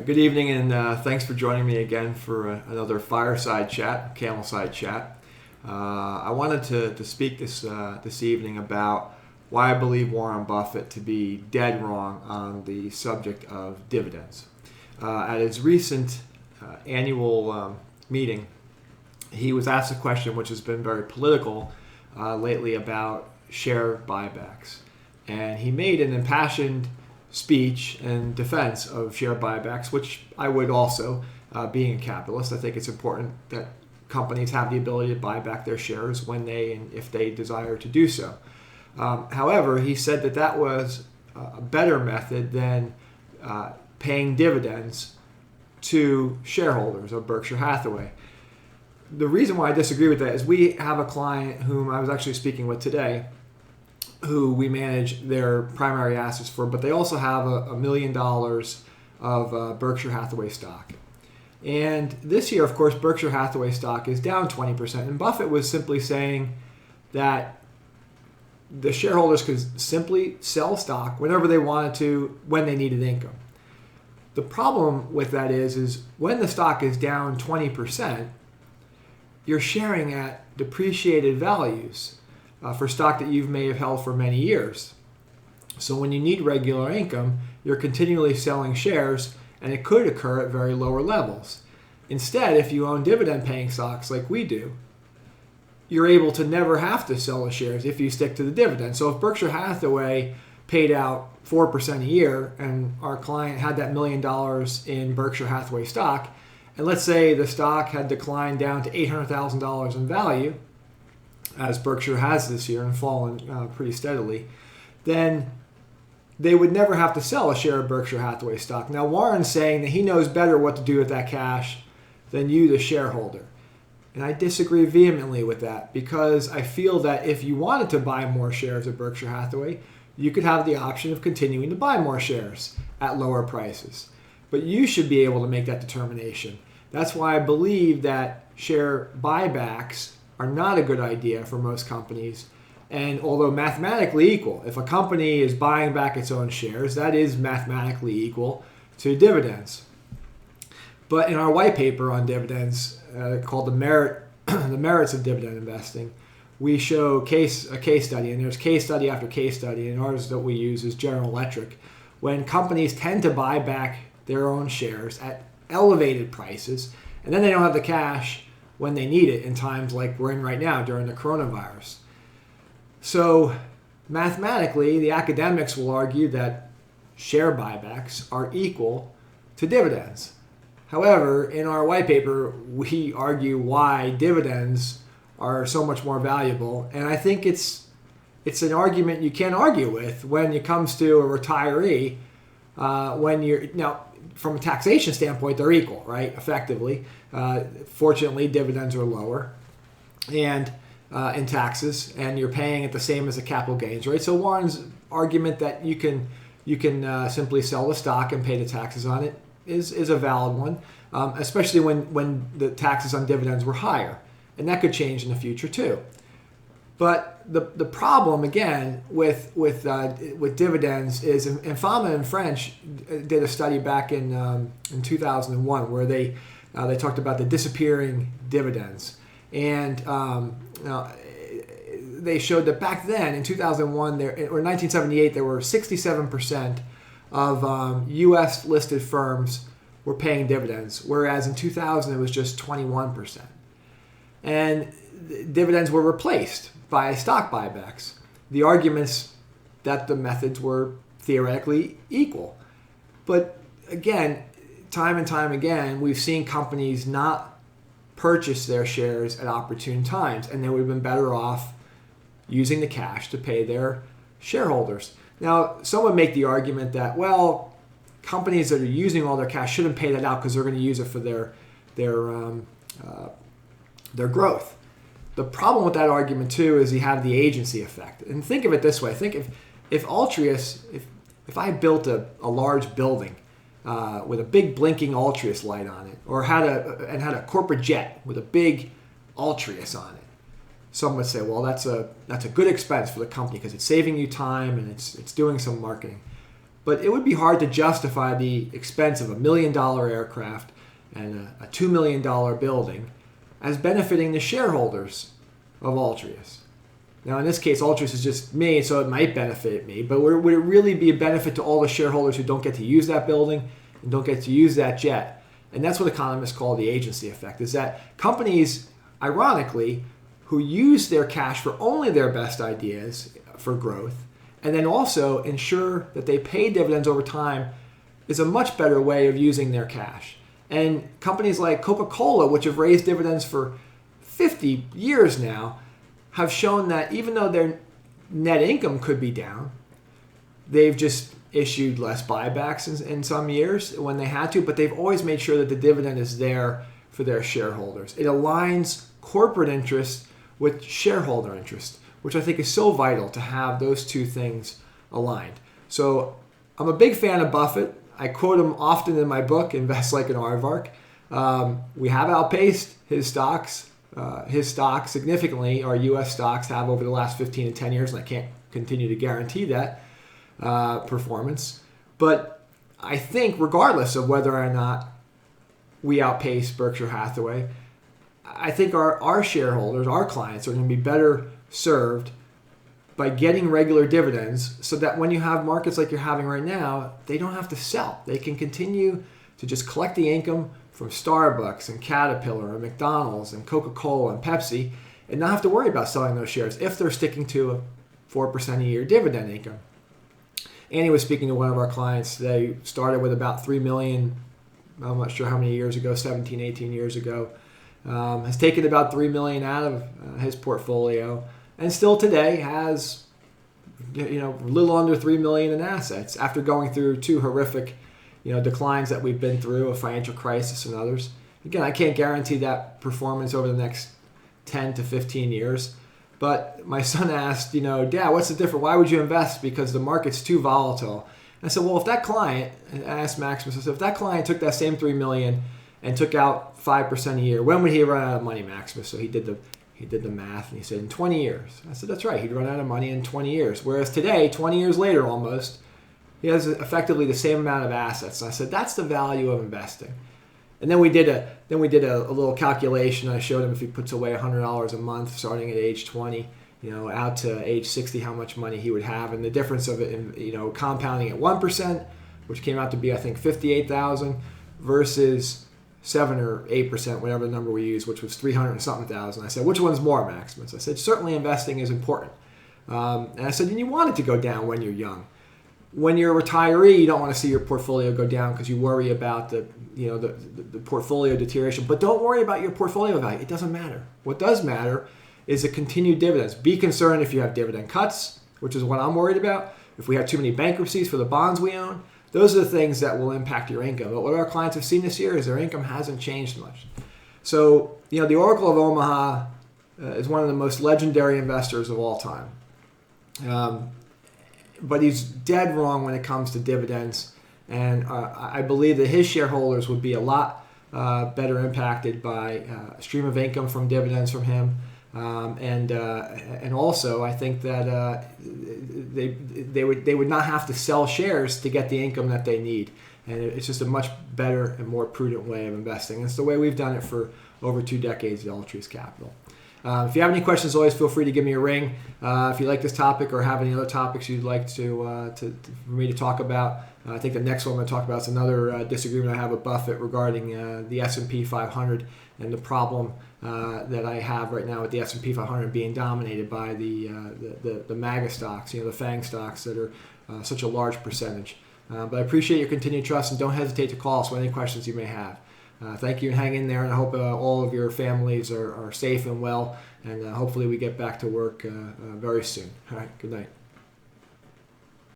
Good evening, and thanks for joining me again for another Fireside chat, Camelside chat. I wanted to speak this evening about why I believe Warren Buffett to be dead wrong on the subject of dividends. At his recent annual meeting, he was asked a question which has been very political lately about share buybacks. And he made an impassioned speech in defense of share buybacks, which I would also, being a capitalist. I think it's important that companies have the ability to buy back their shares when they and if they desire to do so. However, he said that was a better method than paying dividends to shareholders of Berkshire Hathaway. The reason why I disagree with that is we have a client whom I was actually speaking with today who we manage their primary assets for, but they also have $1 million of Berkshire Hathaway stock. And this year, of course, Berkshire Hathaway stock is down 20%. And Buffett was simply saying that the shareholders could simply sell stock whenever they wanted to, when they needed income. The problem with that is when the stock is down 20%, you're sharing at depreciated values for stock that you may have held for many years. So when you need regular income, you're continually selling shares, and it could occur at very lower levels. Instead, if you own dividend-paying stocks like we do, you're able to never have to sell the shares if you stick to the dividend. So if Berkshire Hathaway paid out 4% a year and our client had that $1 million in Berkshire Hathaway stock, and let's say the stock had declined down to $800,000 in value, as Berkshire has this year and fallen pretty steadily, then they would never have to sell a share of Berkshire Hathaway stock. Now, Warren's saying that he knows better what to do with that cash than you, the shareholder. And I disagree vehemently with that because I feel that if you wanted to buy more shares of Berkshire Hathaway, you could have the option of continuing to buy more shares at lower prices. But you should be able to make that determination. That's why I believe that share buybacks are not a good idea for most companies. And although mathematically equal, if a company is buying back its own shares, that is mathematically equal to dividends. But in our white paper on dividends, called the merits of dividend investing, we show a case study, and there's case study after case study, and ours that we use is General Electric, when companies tend to buy back their own shares at elevated prices, and then they don't have the cash when they need it in times like we're in right now during the coronavirus. So mathematically, the academics will argue that share buybacks are equal to dividends. However, in our white paper, we argue why dividends are so much more valuable. And I think it's an argument you can't argue with when it comes to a retiree. Now, from a taxation standpoint, they're equal, right? Effectively. Fortunately, dividends are lower and in taxes, and you're paying it the same as a capital gains rate. So Warren's argument that you can simply sell the stock and pay the taxes on it is a valid one, especially when the taxes on dividends were higher, and that could change in the future too. But the problem again with dividends is, and Fama and French did a study back in 2001 where they talked about the disappearing dividends, and they showed that back then in 2001 or 1978 there were 67% of U.S. listed firms were paying dividends, whereas in 2000 it was just 21%, and dividends were replaced by stock buybacks. The arguments that the methods were theoretically equal. But again, time and time again, we've seen companies not purchase their shares at opportune times, and they would have been better off using the cash to pay their shareholders. Now, some would make the argument that, well, companies that are using all their cash shouldn't pay that out because they're going to use it for their growth. The problem with that argument too is you have the agency effect. And think of it this way: think if Altrius, if I built a large building with a big blinking Altrius light on it, or had a corporate jet with a big Altrius on it, some would say, well, that's a good expense for the company because it's saving you time and it's doing some marketing. But it would be hard to justify the expense of $1 million aircraft and a $2 million building as benefiting the shareholders of Altrius. Now, in this case, Altrius is just me, so it might benefit me, but would it really be a benefit to all the shareholders who don't get to use that building and don't get to use that jet? And that's what economists call the agency effect, is that companies, ironically, who use their cash for only their best ideas for growth, and then also ensure that they pay dividends over time, is a much better way of using their cash. And companies like Coca-Cola, which have raised dividends for 50 years now, have shown that even though their net income could be down, they've just issued less buybacks in some years when they had to, but they've always made sure that the dividend is there for their shareholders. It aligns corporate interest with shareholder interest, which I think is so vital to have those two things aligned. So I'm a big fan of Buffett. I quote him often in my book, Invest Like an Aardvark. We have outpaced his stocks significantly. Our U.S. stocks have over the last 15 to 10 years, and I can't continue to guarantee that performance. But I think regardless of whether or not we outpace Berkshire Hathaway, I think our shareholders, our clients, are going to be better served by getting regular dividends so that when you have markets like you're having right now, they don't have to sell. They can continue to just collect the income from Starbucks and Caterpillar and McDonald's and Coca-Cola and Pepsi and not have to worry about selling those shares if they're sticking to a 4% a year dividend income. Annie was speaking to one of our clients. They started with about $3 million, I'm not sure how many years ago, 17, 18 years ago. Has taken about $3 million out of his portfolio, and still today has, a little under $3 million in assets after going through two horrific, declines that we've been through, a financial crisis and others. Again, I can't guarantee that performance over the next 10 to 15 years. But my son asked, Dad, what's the difference? Why would you invest? Because the market's too volatile. And I said, well, if that client, and I asked Maximus, I said, if that client took that same $3 million and took out 5% a year, when would he run out of money, Maximus? So he did the math, and he said, in 20 years. I said, that's right, he'd run out of money in 20 years. Whereas today, 20 years later almost, he has effectively the same amount of assets. And I said, that's the value of investing. And then we did a little calculation. I showed him if he puts away $100 a month starting at age 20, out to age 60, how much money he would have, and the difference of it, in, compounding at 1%, which came out to be I think $58,000, versus 7 or 8%, whatever the number we used, which was 300 and something thousand. I said, which one's more, Maximus? I said, certainly investing is important. And I said, and you want it to go down when you're young. When you're a retiree, you don't want to see your portfolio go down because you worry about the portfolio deterioration. But don't worry about your portfolio value. It doesn't matter. What does matter is the continued dividends. Be concerned if you have dividend cuts, which is what I'm worried about. If we have too many bankruptcies for the bonds we own, those are the things that will impact your income. But what our clients have seen this year is their income hasn't changed much. So, the Oracle of Omaha is one of the most legendary investors of all time. But he's dead wrong when it comes to dividends. And I believe that his shareholders would be a lot better impacted by a stream of income from dividends from him. And also, I think that they would not have to sell shares to get the income that they need. And it's just a much better and more prudent way of investing. It's the way we've done it for over 2 decades at Altrius Capital. If you have any questions, always feel free to give me a ring. If you like this topic or have any other topics you'd like for me to talk about, I think the next one I'm going to talk about is another disagreement I have with Buffett regarding the S&P 500 and the problem that I have right now with the S&P 500 being dominated by the MAGA stocks, the FANG stocks that are such a large percentage. But I appreciate your continued trust, and don't hesitate to call us with any questions you may have. Thank you, and hang in there, and I hope all of your families are safe and well, and hopefully we get back to work very soon. All right, good night.